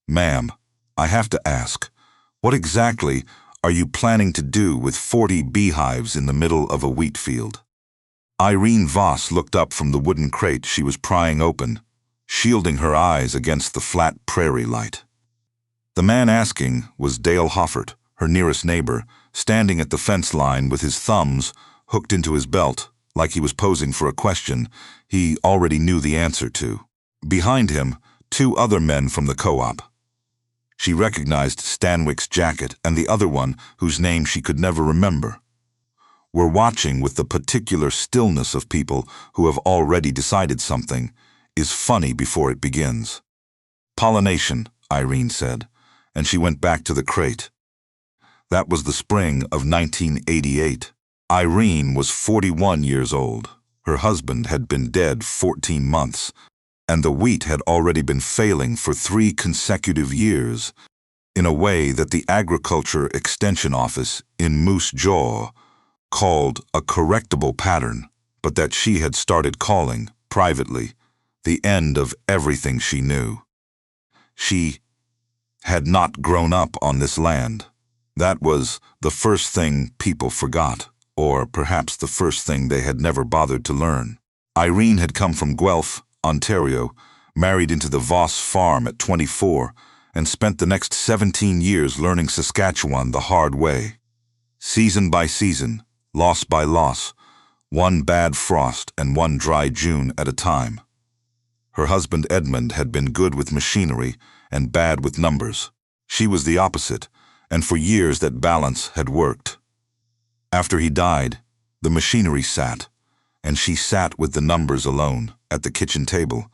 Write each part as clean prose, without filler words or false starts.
"Ma'am, I have to ask, what exactly are you planning to do with 40 beehives in the middle of a wheat field?" Irene Voss looked up from the wooden crate she was prying open, shielding her eyes against the flat prairie light. The man asking was Dale Hoffert, her nearest neighbor, standing at the fence line with his thumbs hooked into his belt, like he was posing for a question he already knew the answer to. Behind him, 2 other men from the co-op. She recognized Stanwick's jacket and the other one, whose name she could never remember, were watching with the particular stillness of people who have already decided something is funny before it begins. "Pollination," Irene said, and she went back to the crate. That was the spring of 1988. Irene was 41 years old. Her husband had been dead 14 months, and the wheat had already been failing for 3 consecutive years, in a way that the Agriculture Extension Office in Moose Jaw called a correctable pattern, but that she had started calling, privately, the end of everything she knew. She had not grown up on this land. That was the first thing people forgot, or perhaps the first thing they had never bothered to learn. Irene had come from Guelph, Ontario, married into the Voss farm at 24, and spent the next 17 years learning Saskatchewan the hard way. Season by season, loss by loss, one bad frost and one dry June at a time. Her husband Edmund had been good with machinery and bad with numbers. She was the opposite, and for years that balance had worked. After he died, the machinery sat, and she sat with the numbers alone at the kitchen table,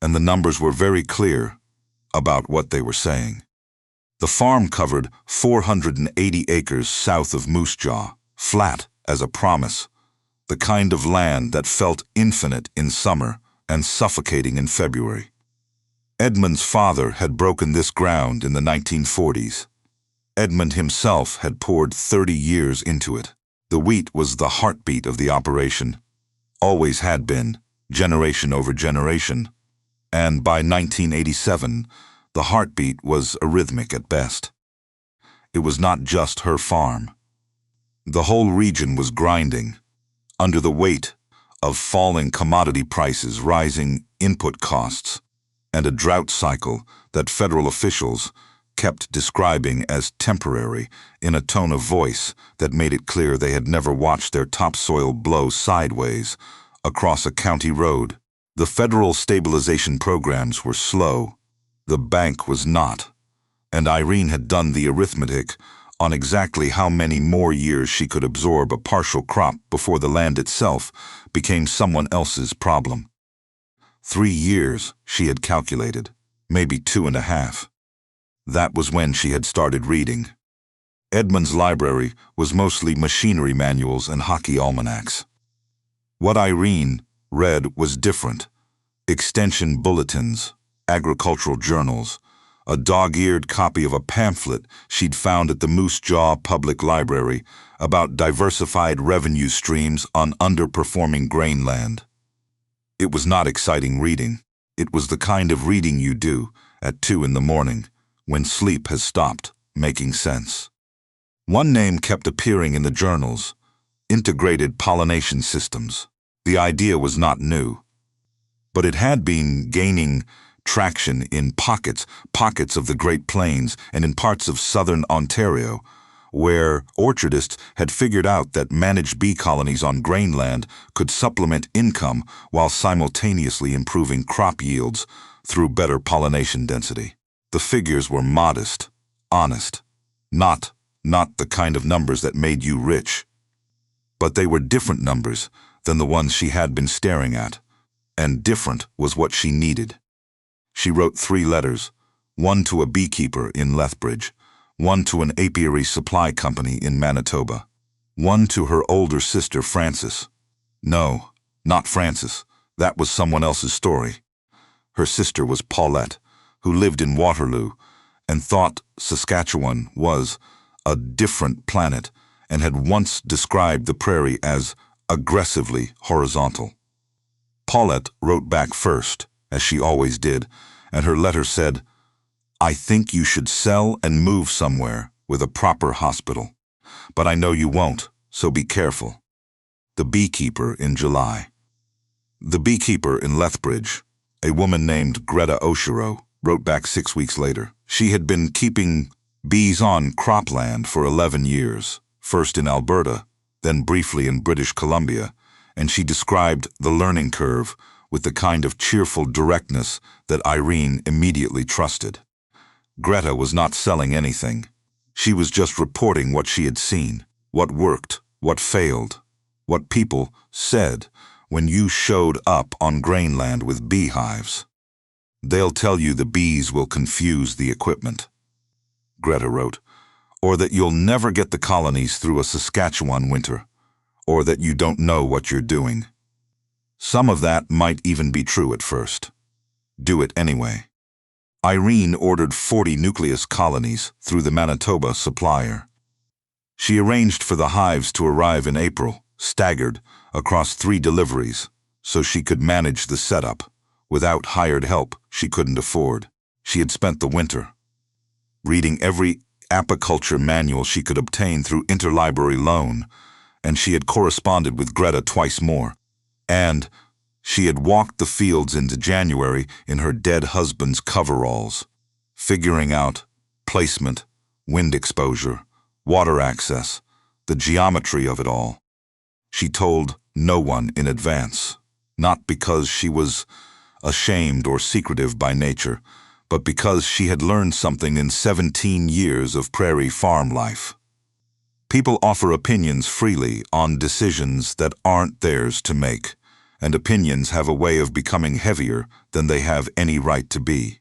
and the numbers were very clear about what they were saying. The farm covered 480 acres south of Moose Jaw, flat as a promise, the kind of land that felt infinite in summer and suffocating in February. Edmund's father had broken this ground in the 1940s. Edmund himself had poured 30 years into it. The wheat was the heartbeat of the operation, always had been, generation over generation, and by 1987, the heartbeat was arrhythmic at best. It was not just her farm. The whole region was grinding, under the weight of falling commodity prices, rising input costs, and a drought cycle that federal officials kept describing as temporary in a tone of voice that made it clear they had never watched their topsoil blow sideways across a county road. The federal stabilization programs were slow. The bank was not, and Irene had done the arithmetic on exactly how many more years she could absorb a partial crop before the land itself became someone else's problem. 3 years, she had calculated, maybe 2.5. That was when she had started reading. Edmund's library was mostly machinery manuals and hockey almanacs. What Irene read was different. Extension bulletins, agricultural journals, a dog-eared copy of a pamphlet she'd found at the Moose Jaw Public Library about diversified revenue streams on underperforming grain land. It was not exciting reading. It was the kind of reading you do at 2 in the morning, when sleep has stopped making sense. One name kept appearing in the journals: integrated pollination systems. The idea was not new, but it had been gaining traction in pockets of the Great Plains and in parts of southern Ontario, where orchardists had figured out that managed bee colonies on grain land could supplement income while simultaneously improving crop yields through better pollination density. The figures were modest, honest, not the kind of numbers that made you rich. But they were different numbers than the ones she had been staring at, and different was what she needed. She wrote 3 letters, one to a beekeeper in Lethbridge, one to an apiary supply company in Manitoba, one to her older sister Frances. No, not Frances. That was someone else's story. Her sister was Paulette, who lived in Waterloo and thought Saskatchewan was a different planet and had once described the prairie as aggressively horizontal. Paulette wrote back first, as she always did, and her letter said, I think you should sell and move somewhere with a proper hospital. But I know you won't, so be careful. The beekeeper in July. The beekeeper in Lethbridge, a woman named Greta Oshiro, wrote back 6 weeks later. She had been keeping bees on cropland for 11 years, first in Alberta, then briefly in British Columbia, and she described the learning curve with the kind of cheerful directness that Irene immediately trusted. Greta was not selling anything. She was just reporting what she had seen, what worked, what failed, what people said when you showed up on grainland with beehives. They'll tell you the bees will confuse the equipment, Greta wrote, or that you'll never get the colonies through a Saskatchewan winter, or that you don't know what you're doing. Some of that might even be true at first. Do it anyway. Irene ordered 40 nucleus colonies through the Manitoba supplier. She arranged for the hives to arrive in April, staggered, across 3 deliveries, so she could manage the setup, without hired help she couldn't afford. She had spent the winter reading every apiculture manual she could obtain through interlibrary loan, and she had corresponded with Greta twice more, and she had walked the fields into January in her dead husband's coveralls, figuring out placement, wind exposure, water access, the geometry of it all. She told no one in advance, not because she was ashamed or secretive by nature, but because she had learned something in 17 years of prairie farm life. People offer opinions freely on decisions that aren't theirs to make, and opinions have a way of becoming heavier than they have any right to be.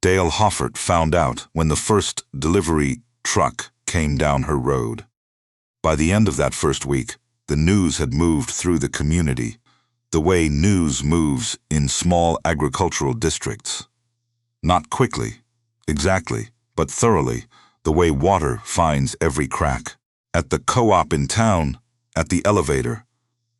Dale Hoffert found out when the first delivery truck came down her road. By the end of that first week, the news had moved through the community, the way news moves in small agricultural districts. Not quickly, exactly, but thoroughly, the way water finds every crack. At the co-op in town, at the elevator,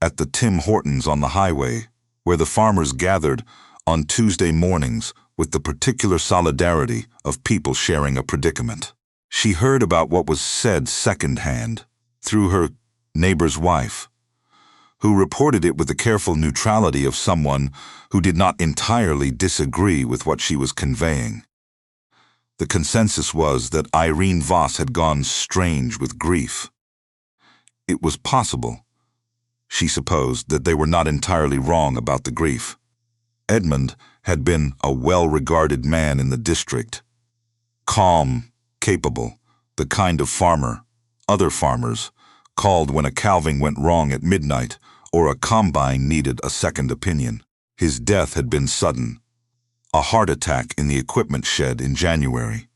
at the Tim Hortons on the highway, where the farmers gathered on Tuesday mornings with the particular solidarity of people sharing a predicament. She heard about what was said secondhand through her neighbor's wife, who reported it with the careful neutrality of someone who did not entirely disagree with what she was conveying. The consensus was that Irene Voss had gone strange with grief. It was possible, she supposed, that they were not entirely wrong about the grief. Edmund had been a well-regarded man in the district, calm, capable, the kind of farmer other farmers called when a calving went wrong at midnight or a combine needed a second opinion. His death had been sudden, a heart attack in the equipment shed in January,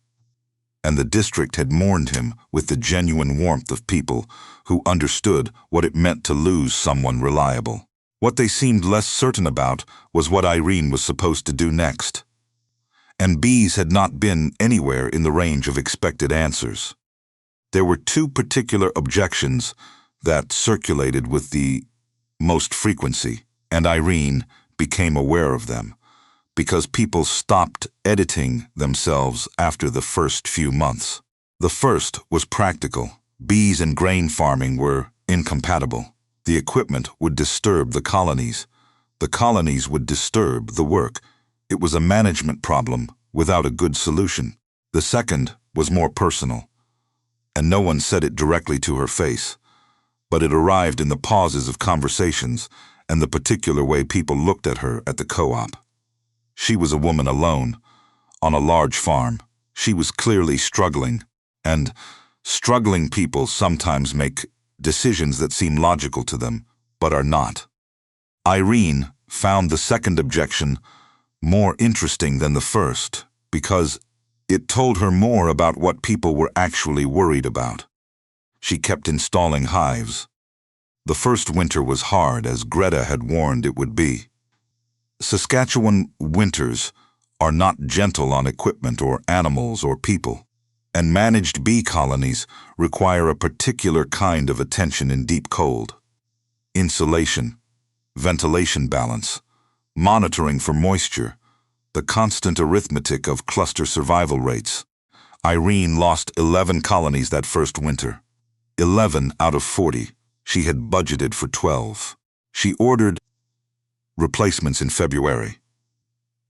and the district had mourned him with the genuine warmth of people who understood what it meant to lose someone reliable. What they seemed less certain about was what Irene was supposed to do next. And bees had not been anywhere in the range of expected answers. There were 2 particular objections that circulated with the most frequency, and Irene became aware of them, because people stopped editing themselves after the first few months. The first was practical. Bees and grain farming were incompatible. The equipment would disturb the colonies. The colonies would disturb the work. It was a management problem without a good solution. The second was more personal, and no one said it directly to her face, but it arrived in the pauses of conversations and the particular way people looked at her at the co-op. She was a woman alone, on a large farm. She was clearly struggling, and struggling people sometimes make decisions that seem logical to them, but are not. Irene found the second objection more interesting than the first, because it told her more about what people were actually worried about. She kept installing hives. The first winter was hard, as Greta had warned it would be. Saskatchewan winters are not gentle on equipment or animals or people, and managed bee colonies require a particular kind of attention in deep cold. Insulation, ventilation balance, monitoring for moisture, the constant arithmetic of cluster survival rates. Irene lost 11 colonies that first winter. 11 out of 40. She had budgeted for 12. She ordered replacements in February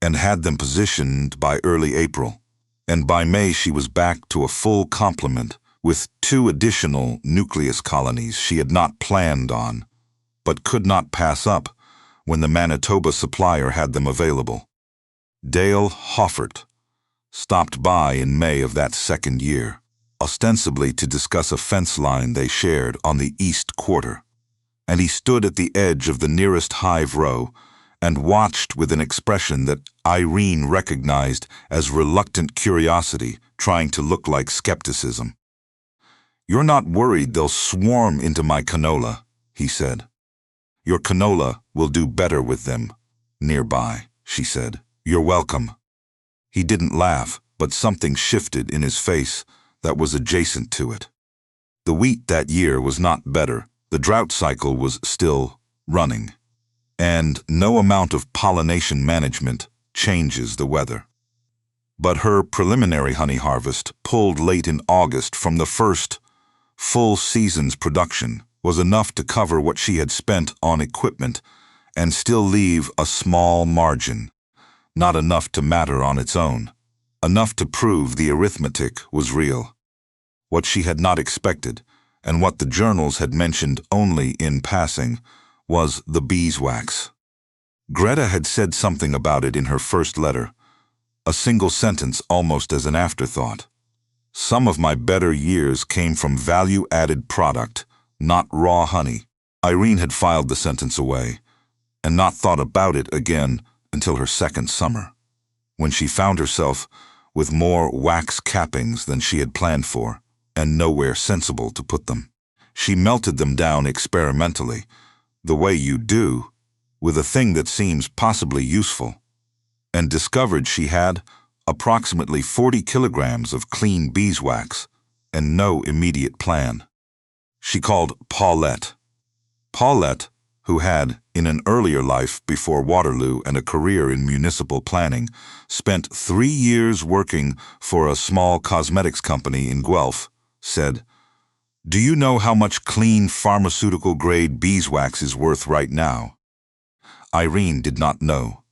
and had them positioned by early April. And by May she was back to a full complement with 2 additional nucleus colonies she had not planned on, but could not pass up when the Manitoba supplier had them available. Dale Hoffert stopped by in May of that second year, ostensibly to discuss a fence line they shared on the east quarter, and he stood at the edge of the nearest hive row and watched with an expression that Irene recognized as reluctant curiosity trying to look like skepticism. "You're not worried they'll swarm into my canola," he said. "Your canola will do better with them nearby," she said. "You're welcome." He didn't laugh, but something shifted in his face that was adjacent to it. The wheat that year was not better. The drought cycle was still running, and no amount of pollination management changes the weather. But her preliminary honey harvest, pulled late in August from the first full season's production, was enough to cover what she had spent on equipment and still leave a small margin. Not enough to matter on its own. Enough to prove the arithmetic was real. What she had not expected, and what the journals had mentioned only in passing, was the beeswax. Greta had said something about it in her first letter, a single sentence almost as an afterthought. "Some of my better years came from value-added product, not raw honey." Irene had filed the sentence away, and not thought about it again until her second summer, when she found herself with more wax cappings than she had planned for, and nowhere sensible to put them. She melted them down experimentally, the way you do, with a thing that seems possibly useful, and discovered she had approximately 40 kilograms of clean beeswax and no immediate plan. She called Paulette. Paulette, who had, in an earlier life before Waterloo and a career in municipal planning, spent 3 years working for a small cosmetics company in Guelph, said, "Do you know how much clean pharmaceutical-grade beeswax is worth right now?" Irene did not know.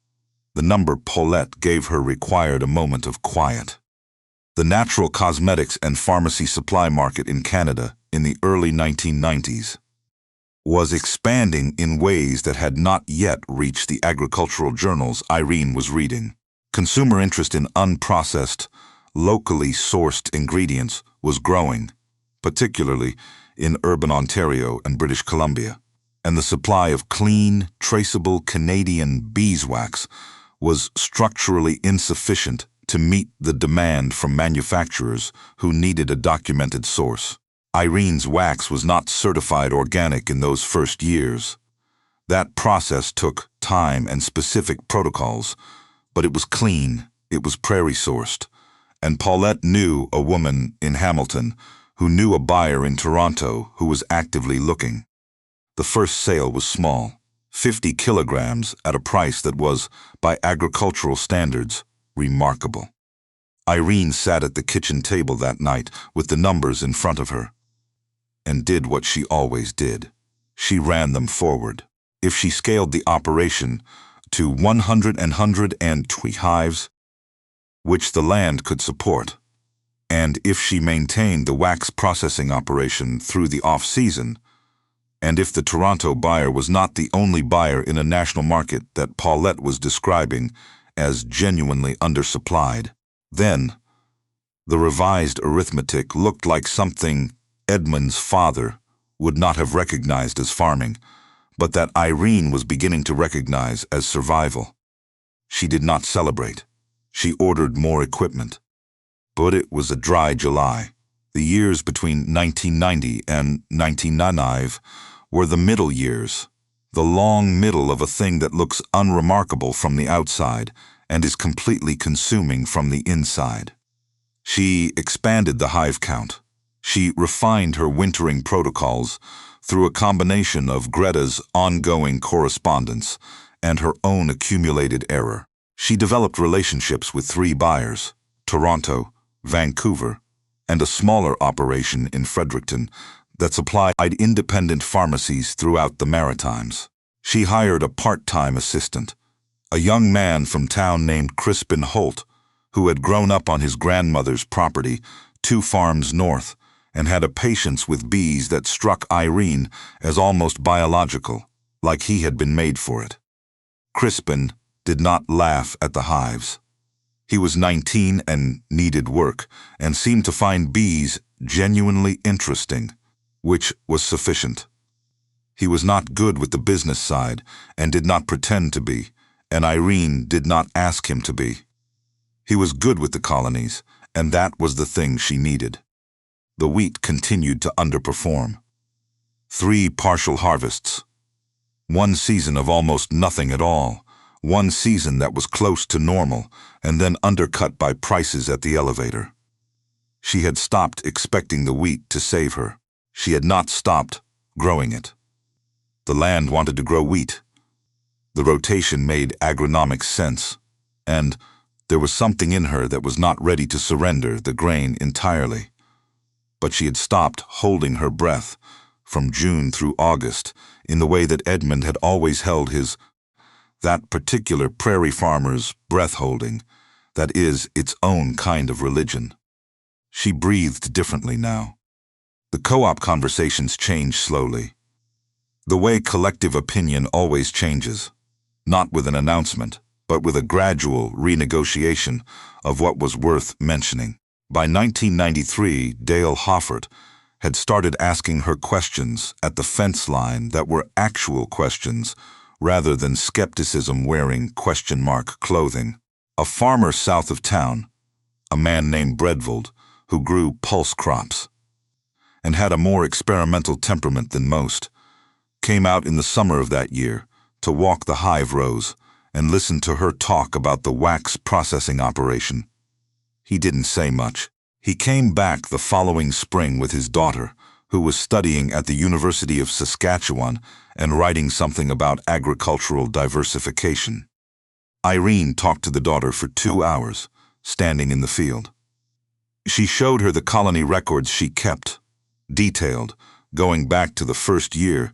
The number Paulette gave her required a moment of quiet. The natural cosmetics and pharmacy supply market in Canada in the early 1990s was expanding in ways that had not yet reached the agricultural journals Irene was reading. Consumer interest in unprocessed, locally sourced ingredients was growing, particularly in urban Ontario and British Columbia, and the supply of clean, traceable Canadian beeswax was structurally insufficient to meet the demand from manufacturers who needed a documented source. Irene's wax was not certified organic in those first years. That process took time and specific protocols, but it was clean, it was prairie-sourced, and Paulette knew a woman in Hamilton who knew a buyer in Toronto who was actively looking. The first sale was small, 50 kilograms at a price that was, by agricultural standards, remarkable. Irene sat at the kitchen table that night with the numbers in front of her, and did what she always did. She ran them forward. If she scaled the operation to 120 hives, which the land could support, and if she maintained the wax processing operation through the off-season, and if the Toronto buyer was not the only buyer in a national market that Paulette was describing as genuinely undersupplied, then the revised arithmetic looked like something Edmund's father would not have recognized as farming, but that Irene was beginning to recognize as survival. She did not celebrate. She ordered more equipment. But it was a dry July. The years between 1990 and 1995 were the middle years, the long middle of a thing that looks unremarkable from the outside and is completely consuming from the inside. She expanded the hive count. She refined her wintering protocols through a combination of Greta's ongoing correspondence and her own accumulated error. She developed relationships with 3 buyers, Toronto, Vancouver, and a smaller operation in Fredericton that supplied independent pharmacies throughout the Maritimes. She hired a part-time assistant, a young man from town named Crispin Holt, who had grown up on his grandmother's property 2 farms north and had a patience with bees that struck Irene as almost biological, like he had been made for it. Crispin did not laugh at the hives. He was 19 and needed work, and seemed to find bees genuinely interesting, which was sufficient. He was not good with the business side and did not pretend to be, and Irene did not ask him to be. He was good with the colonies, and that was the thing she needed. The wheat continued to underperform. 3 partial harvests. 1 season of almost nothing at all. 1 season that was close to normal, and then undercut by prices at the elevator. She had stopped expecting the wheat to save her. She had not stopped growing it. The land wanted to grow wheat. The rotation made agronomic sense, and there was something in her that was not ready to surrender the grain entirely. But she had stopped holding her breath from June through August in the way that Edmund had always held his, that particular prairie farmer's breath-holding, that is its own kind of religion. She breathed differently now. The co-op conversations changed slowly. The way collective opinion always changes, not with an announcement, but with a gradual renegotiation of what was worth mentioning. By 1993, Dale Hoffert had started asking her questions at the fence line that were actual questions rather than skepticism wearing question mark clothing. A farmer south of town, a man named Bredvold, who grew pulse crops and had a more experimental temperament than most, came out in the summer of that year to walk the hive rows and listen to her talk about the wax processing operation. He didn't say much. He came back the following spring with his daughter, who was studying at the University of Saskatchewan and writing something about agricultural diversification. Irene talked to the daughter for 2 hours, standing in the field. She showed her the colony records she kept, detailed, going back to the first year,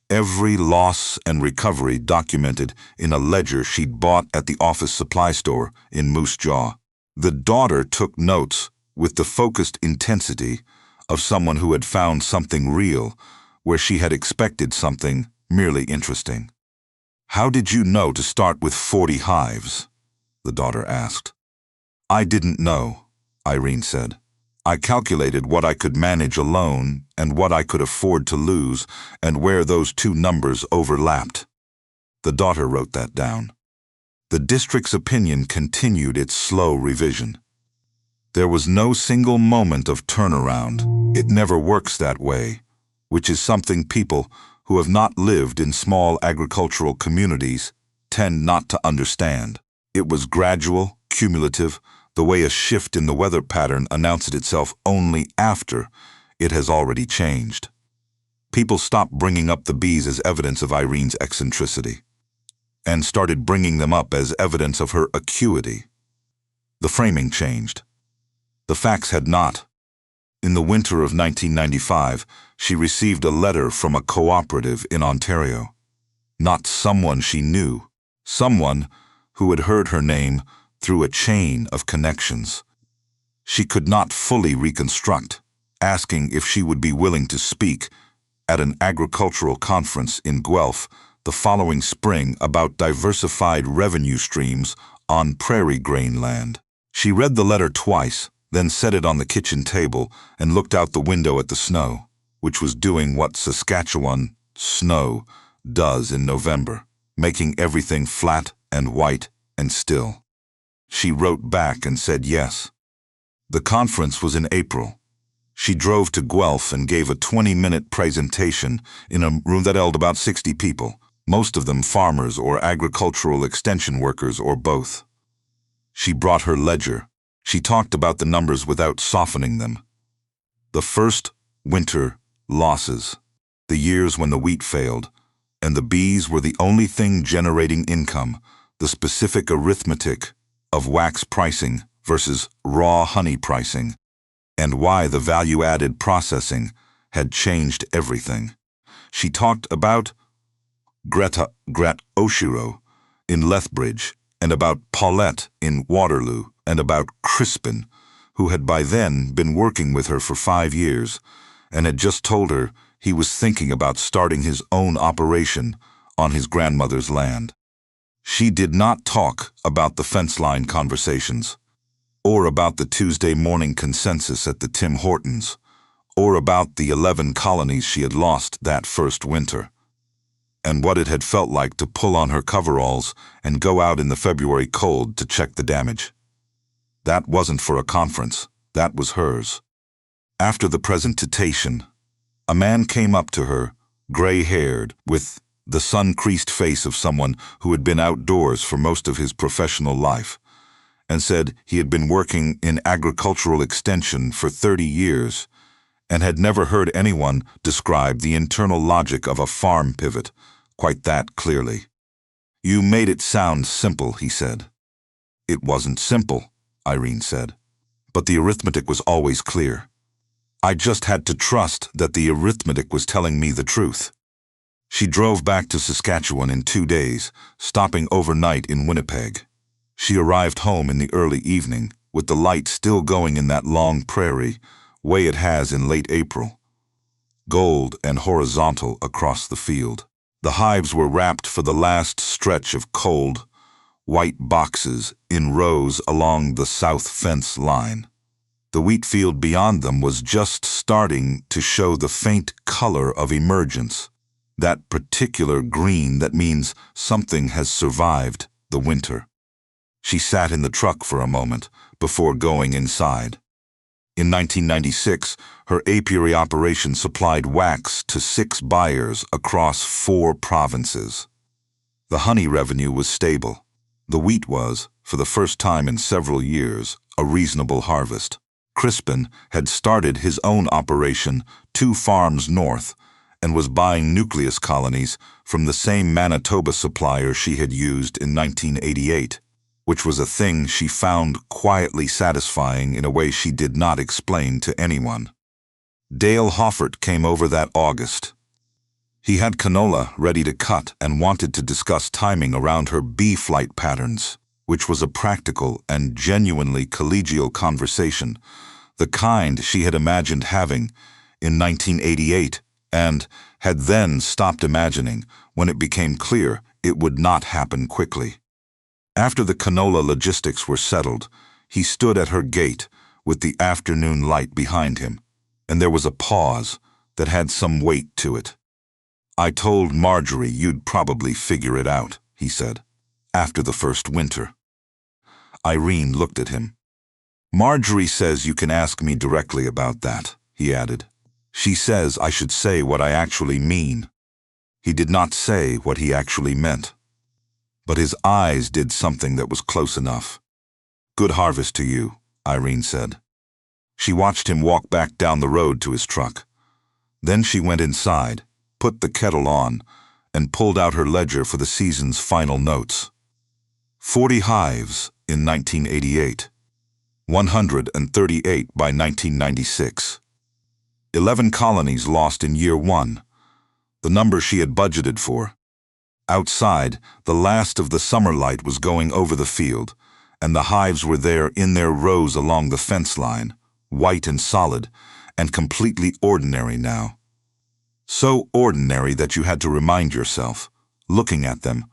every loss and recovery documented in a ledger she'd bought at the office supply store in Moose Jaw. The daughter took notes with the focused intensity of someone who had found something real where she had expected something merely interesting. "How did you know to start with 40 hives?" the daughter asked. "I didn't know," Irene said. "I calculated what I could manage alone and what I could afford to lose and where those 2 numbers overlapped." The daughter wrote that down. The district's opinion continued its slow revision. There was no single moment of turnaround. It never works that way, which is something people who have not lived in small agricultural communities tend not to understand. It was gradual, cumulative, the way a shift in the weather pattern announced itself only after it has already changed. People stopped bringing up the bees as evidence of Irene's eccentricity, and started bringing them up as evidence of her acuity. The framing changed. The facts had not. In the winter of 1995, she received a letter from a cooperative in Ontario. Not someone she knew, someone who had heard her name through a chain of connections. She could not fully reconstruct, asking if she would be willing to speak at an agricultural conference in Guelph the following spring about diversified revenue streams on prairie grain land. She read the letter twice, then set it on the kitchen table and looked out the window at the snow, which was doing what Saskatchewan snow does in November, making everything flat and white and still. She wrote back and said yes. The conference was in April. She drove to Guelph and gave a 20-minute presentation in a room that held about 60 people, most of them farmers or agricultural extension workers or both. She brought her ledger. She talked about the numbers without softening them. The first winter losses, the years when the wheat failed, and the bees were the only thing generating income, the specific arithmetic of wax pricing versus raw honey pricing, and why the value-added processing had changed everything. She talked about Greta Oshiro in Lethbridge, and about Paulette in Waterloo, and about Crispin, who had by then been working with her for 5 years, and had just told her he was thinking about starting his own operation on his grandmother's land. She did not talk about the fence line conversations, or about the Tuesday morning consensus at the Tim Hortons, or about the 11 colonies she had lost that first winter, and what it had felt like to pull on her coveralls and go out in the February cold to check the damage. That wasn't for a conference, that was hers. After the presentation, a man came up to her, gray-haired, with the sun-creased face of someone who had been outdoors for most of his professional life, and said he had been working in agricultural extension for 30 years and had never heard anyone describe the internal logic of a farm pivot quite that clearly. "You made it sound simple," he said. "It wasn't simple," Irene said, "but the arithmetic was always clear. I just had to trust that the arithmetic was telling me the truth." She drove back to Saskatchewan in 2 days, stopping overnight in Winnipeg. She arrived home in the early evening, with the light still going in that long prairie, way it has in late April, gold and horizontal across the field. The hives were wrapped for the last stretch of cold, white boxes in rows along the south fence line. The wheat field beyond them was just starting to show the faint color of emergence, that particular green that means something has survived the winter. She sat in the truck for a moment before going inside. In 1996, her apiary operation supplied wax to 6 buyers across 4 provinces. The honey revenue was stable. The wheat was, for the first time in several years, a reasonable harvest. Crispin had started his own operation 2 farms north and was buying nucleus colonies from the same Manitoba supplier she had used in 1988. Which was a thing she found quietly satisfying in a way she did not explain to anyone. Dale Hoffert came over that August. He had canola ready to cut and wanted to discuss timing around her bee flight patterns, which was a practical and genuinely collegial conversation, the kind she had imagined having in 1988 and had then stopped imagining when it became clear it would not happen quickly. After the canola logistics were settled, he stood at her gate with the afternoon light behind him, and there was a pause that had some weight to it. "I told Marjorie you'd probably figure it out," he said, "after the first winter." Irene looked at him. "Marjorie says you can ask me directly about that," he added. "She says I should say what I actually mean." He did not say what he actually meant, but his eyes did something that was close enough. "Good harvest to you," Irene said. She watched him walk back down the road to his truck. Then she went inside, put the kettle on, and pulled out her ledger for the season's final notes. 40 hives in 1988. 138 by 1996. 11 colonies lost in year 1, the number she had budgeted for. Outside, the last of the summer light was going over the field, and the hives were there in their rows along the fence line, white and solid, and completely ordinary now. So ordinary that you had to remind yourself, looking at them,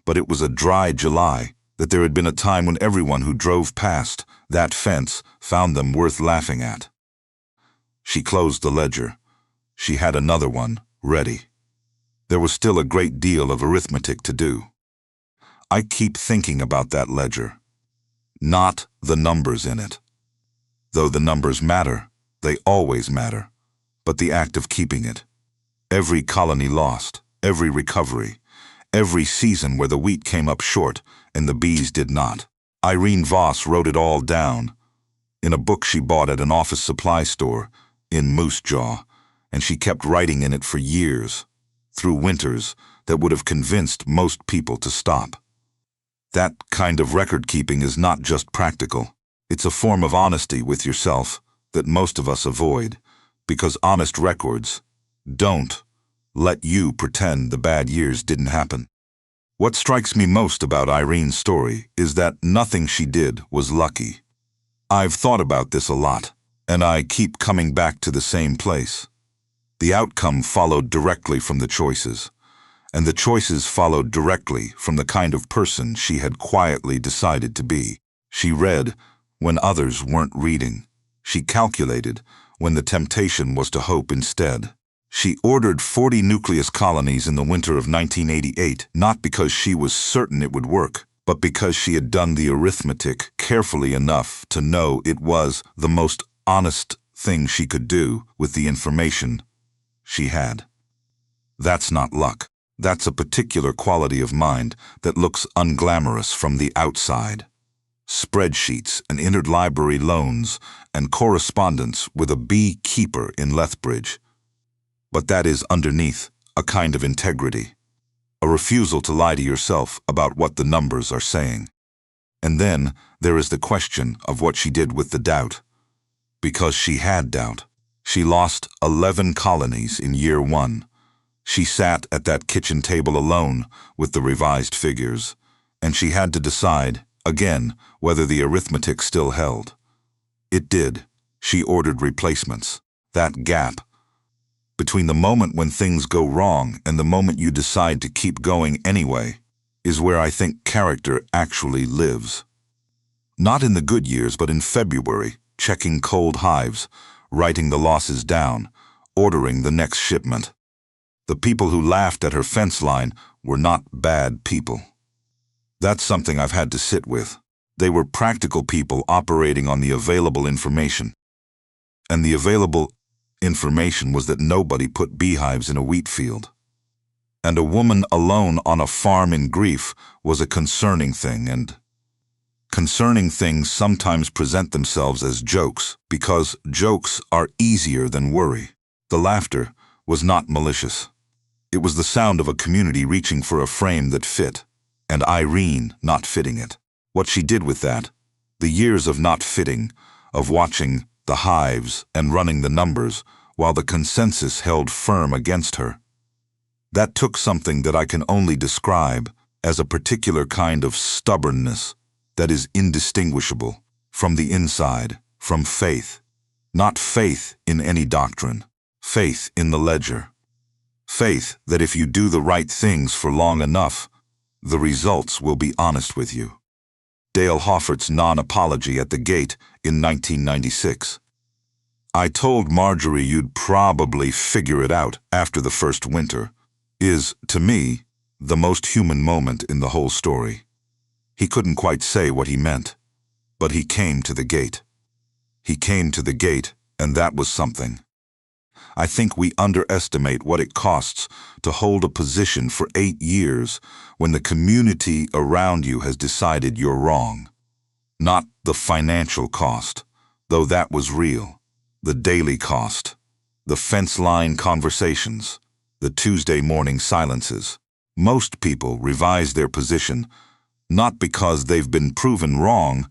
but it was a dry July, that there had been a time when everyone who drove past that fence found them worth laughing at. She closed the ledger. She had another one ready. There was still a great deal of arithmetic to do. I keep thinking about that ledger. Not the numbers in it. Though the numbers matter, they always matter, but the act of keeping it. Every colony lost, every recovery, every season where the wheat came up short and the bees did not. Irene Voss wrote it all down in a book she bought at an office supply store in Moose Jaw, and she kept writing in it for years, through winters that would have convinced most people to stop. That kind of record-keeping is not just practical. It's a form of honesty with yourself that most of us avoid, because honest records don't let you pretend the bad years didn't happen. What strikes me most about Irene's story is that nothing she did was lucky. I've thought about this a lot, and I keep coming back to the same place. The outcome followed directly from the choices, and the choices followed directly from the kind of person she had quietly decided to be. She read when others weren't reading. She calculated when the temptation was to hope instead. She ordered 40 nucleus colonies in the winter of 1988, not because she was certain it would work, but because she had done the arithmetic carefully enough to know it was the most honest thing she could do with the information she had. That's not luck. That's a particular quality of mind that looks unglamorous from the outside. Spreadsheets and interlibrary loans and correspondence with a beekeeper in Lethbridge. But that is underneath a kind of integrity, a refusal to lie to yourself about what the numbers are saying. And then there is the question of what she did with the doubt. Because she had doubt. She lost 11 colonies in year 1. She sat at that kitchen table alone with the revised figures, and she had to decide, again, whether the arithmetic still held. It did. She ordered replacements. That gap between the moment when things go wrong and the moment you decide to keep going anyway is where I think character actually lives. Not in the good years, but in February, checking cold hives, writing the losses down, ordering the next shipment. The people who laughed at her fence line were not bad people. That's something I've had to sit with. They were practical people operating on the available information. And the available information was that nobody put beehives in a wheat field. And a woman alone on a farm in grief was a concerning thing, and concerning things sometimes present themselves as jokes, because jokes are easier than worry. The laughter was not malicious. It was the sound of a community reaching for a frame that fit, and Irene not fitting it. What she did with that, the years of not fitting, of watching the hives and running the numbers while the consensus held firm against her, that took something that I can only describe as a particular kind of stubbornness that is indistinguishable from the inside, from faith. Not faith in any doctrine, faith in the ledger. Faith that if you do the right things for long enough, the results will be honest with you. Dale Hoffert's non-apology at the gate in 1996. I told Marjorie you'd probably figure it out after the first winter, is, to me, the most human moment in the whole story. He couldn't quite say what he meant, but he came to the gate. He came to the gate, and that was something. I think we underestimate what it costs to hold a position for 8 years when the community around you has decided you're wrong. Not the financial cost, though that was real. The daily cost, the fence line conversations, the Tuesday morning silences. Most people revise their position not because they've been proven wrong,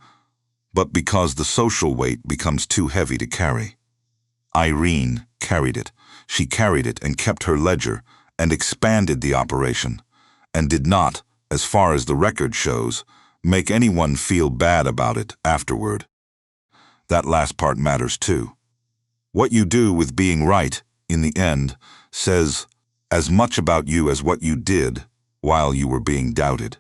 but because the social weight becomes too heavy to carry. Irene carried it. She carried it and kept her ledger and expanded the operation, and did not, as far as the record shows, make anyone feel bad about it afterward. That last part matters too. What you do with being right, in the end, says as much about you as what you did while you were being doubted.